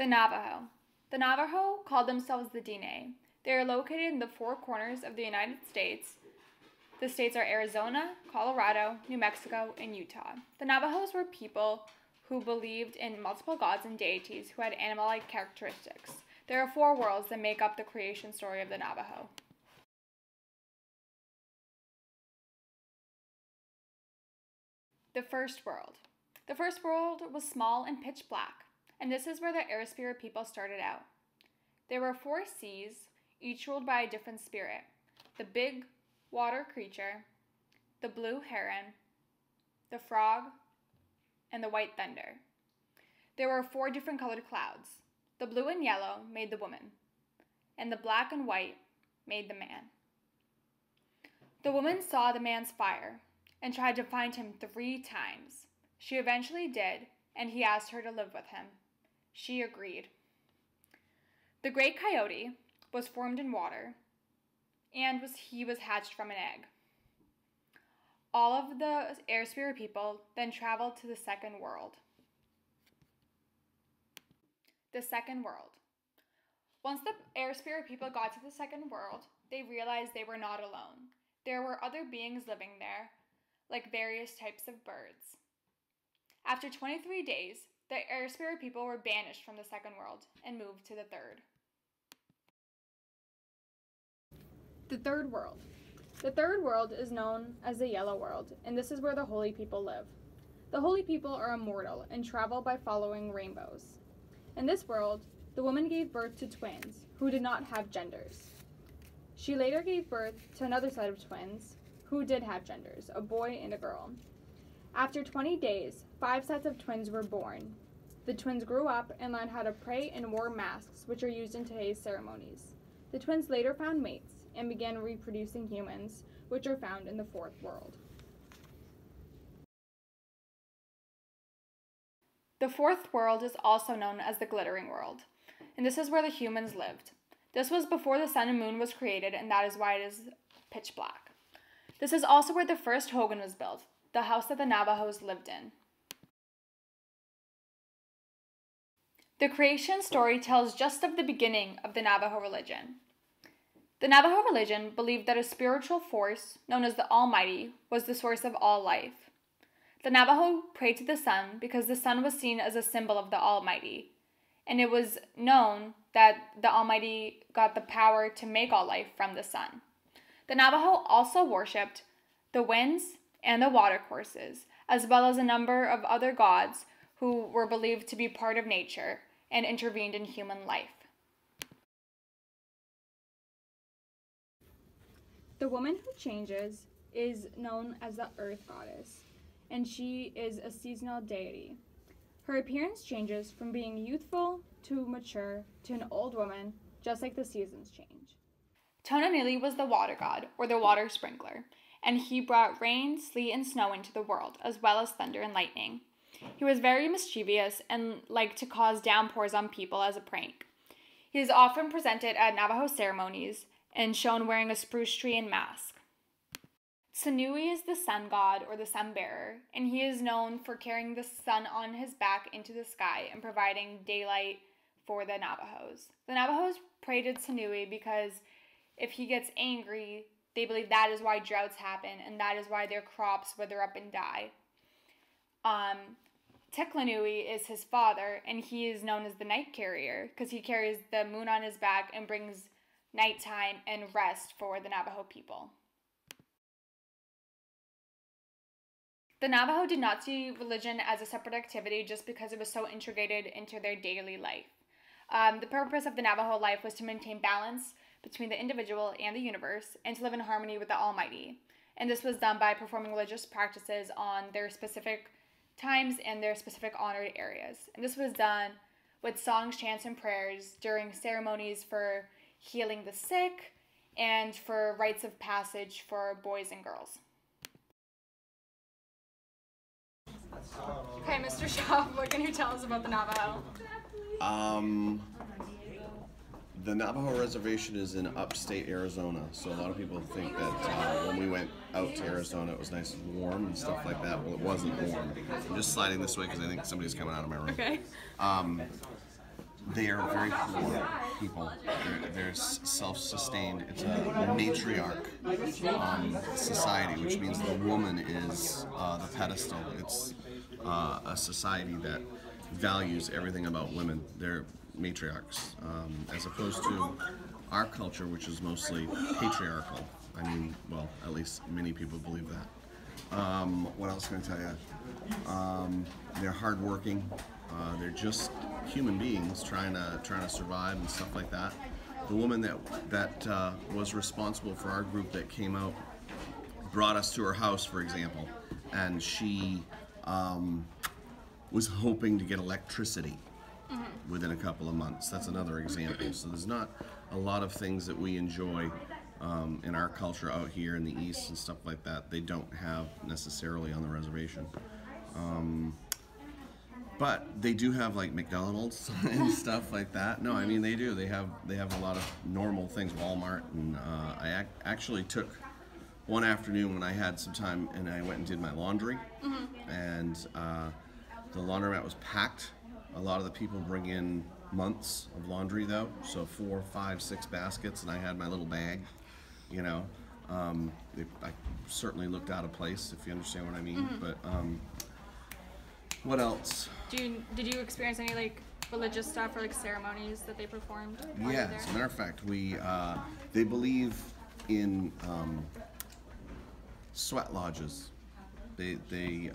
The Navajo. The Navajo called themselves the Diné. They are located in the four corners of the United States. The states are Arizona, Colorado, New Mexico, and Utah. The Navajos were people who believed in multiple gods and deities who had animal-like characteristics. There are four worlds that make up the creation story of the Navajo. The first world. The first world was small and pitch black, and this is where the air spirit people started out. There were four seas, each ruled by a different spirit: the big water creature, the blue heron, the frog, and the white thunder. There were four different colored clouds. The blue and yellow made the woman, and the black and white made the man. The woman saw the man's fire and tried to find him 3 times. She eventually did, and he asked her to live with him. She agreed. The great coyote was formed in water, and he was hatched from an egg. All of the air spirit people then traveled to the second world. The second world. Once the air spirit people got to the second world, they realized they were not alone. There were other beings living there, like various types of birds. After 23 days, the air spirit people were banished from the second world and moved to the third. The third world. The third world is known as the Yellow World, and this is where the holy people live. The holy people are immortal and travel by following rainbows. In this world, the woman gave birth to twins who did not have genders. She later gave birth to another set of twins who did have genders, a boy and a girl. After 20 days, 5 sets of twins were born. The twins grew up and learned how to pray and wore masks, which are used in today's ceremonies. The twins later found mates and began reproducing humans, which are found in the fourth world. The fourth world is also known as the Glittering World, and this is where the humans lived. This was before the sun and moon was created, and that is why it is pitch black. This is also where the first hogan was built, the house that the Navajos lived in. The creation story tells just of the beginning of the Navajo religion. The Navajo religion believed that a spiritual force, known as the Almighty, was the source of all life. The Navajo prayed to the sun because the sun was seen as a symbol of the Almighty, and it was known that the Almighty got the power to make all life from the sun. The Navajo also worshipped the winds and the watercourses, as well as a number of other gods who were believed to be part of nature and intervened in human life. The woman who changes is known as the Earth Goddess, and she is a seasonal deity. Her appearance changes from being youthful to mature to an old woman, just like the seasons change. Tonanili was the water god, or the water sprinkler, and he brought rain, sleet, and snow into the world, as well as thunder and lightning. He was very mischievous and liked to cause downpours on people as a prank. He is often presented at Navajo ceremonies and shown wearing a spruce tree and mask. Tsanui is the sun god, or the sun bearer, and he is known for carrying the sun on his back into the sky and providing daylight for the Navajos. The Navajos pray to Tsanui because if he gets angry, they believe that is why droughts happen, and that is why their crops wither up and die. Teklanui is his father, and he is known as the night carrier because he carries the moon on his back and brings nighttime and rest for the Navajo people. The Navajo did not see religion as a separate activity just because it was so integrated into their daily life. The purpose of the Navajo life was to maintain balance between the individual and the universe and to live in harmony with the Almighty. And this was done by performing religious practices on their specific times and their specific honored areas. And this was done with songs, chants, and prayers during ceremonies for healing the sick and for rites of passage for boys and girls. Okay, Mr. Shaw, what can you tell us about the Navajo? The Navajo reservation is in upstate Arizona, so a lot of people think that when we went out to Arizona it was nice and warm and stuff like that. Well, it wasn't warm. I'm just sliding this way because I think somebody's coming out of my room. Okay. They are very poor people. They're self-sustained. It's a matriarch society, which means the woman is the pedestal. It's a society that values everything about women. They're matriarchs, as opposed to our culture, which is mostly patriarchal. I mean, well, at least many people believe that. What else can I tell you? They're hardworking. They're just human beings trying to survive and stuff like that. The woman that was responsible for our group that came out brought us to her house, for example, and she was hoping to get electricity within a couple of months. That's another example. So there's not a lot of things that we enjoy in our culture out here in the East and stuff like that. They don't have necessarily on the reservation. But they do have like McDonald's and stuff like that. No, I mean they do. They have a lot of normal things, Walmart, and I actually took one afternoon when I had some time and I went and did my laundry, and the laundromat was packed. A lot of the people bring in months of laundry though, so 4, 5, 6 baskets, and I had my little bag, you know. I certainly looked out of place, if you understand what I mean. But what else? Did you experience any like religious stuff or like ceremonies that they performed? Yeah, as a matter of fact, they believe in sweat lodges. They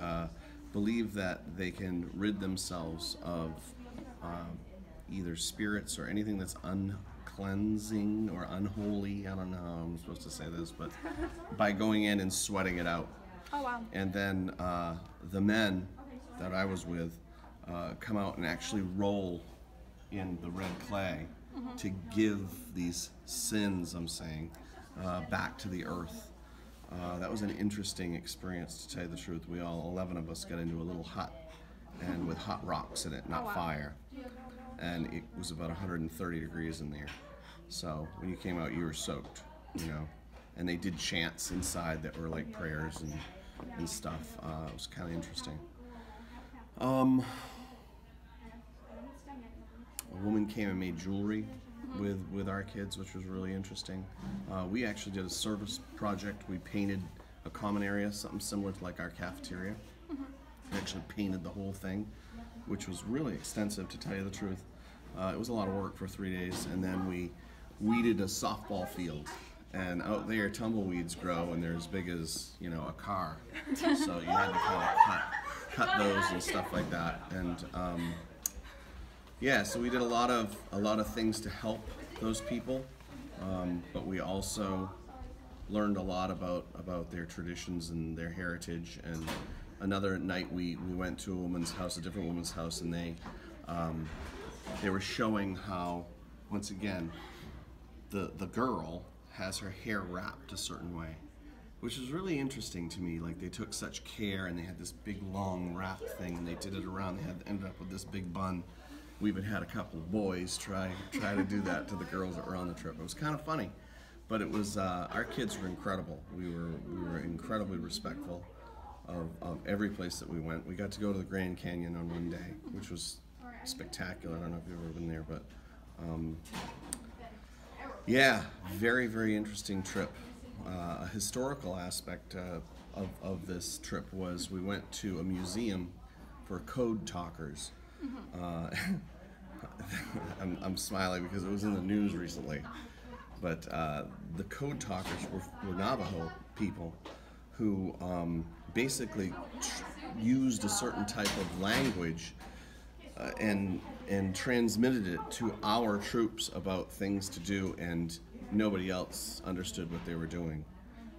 believe that they can rid themselves of either spirits or anything that's uncleansing or unholy. I don't know how I'm supposed to say this, but by going in and sweating it out. Oh wow. And then the men that I was with come out and actually roll in the red clay to give these sins, I'm saying, back to the earth. That was an interesting experience, to tell you the truth. We all, 11 of us, got into a little hut and with hot rocks in it, not fire. And it was about 130 degrees in there. So when you came out, you were soaked, you know. And they did chants inside that were like prayers and stuff. It was kind of interesting. A woman came and made jewelry with our kids, which was really interesting. We actually did a service project. We painted a common area, something similar to like our cafeteria. We actually painted the whole thing, which was really extensive, to tell you the truth. It was a lot of work for 3 days, and then we weeded a softball field. And out there, tumbleweeds grow, and they're as big as, you know, a car. So you had to kind of cut those and stuff like that. And yeah, so we did a lot of things to help those people, but we also learned a lot about their traditions and their heritage. And another night we went to a woman's house, a different woman's house, and they were showing how, once again, the girl has her hair wrapped a certain way, which is really interesting to me. Like, they took such care, and they had this big long wrapped thing, and they did it around. They ended up with this big bun. We even had a couple of boys try to do that to the girls that were on the trip. It was kind of funny, but it was our kids were incredible. We were incredibly respectful of every place that we went. We got to go to the Grand Canyon on one day, which was spectacular. I don't know if you've ever been there, but yeah, very, very interesting trip. A historical aspect of this trip was we went to a museum for code talkers. I'm smiling because it was in the news recently, but the code talkers were Navajo people who basically used a certain type of language and transmitted it to our troops about things to do, and nobody else understood what they were doing.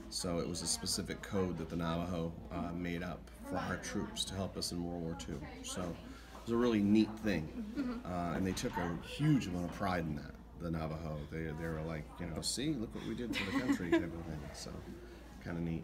So it was a specific code that the Navajo made up for our troops to help us in World War II. So it was a really neat thing, and they took a huge amount of pride in that, the Navajo. They were like, you know, see, look what we did for the country type of thing. So kind of neat.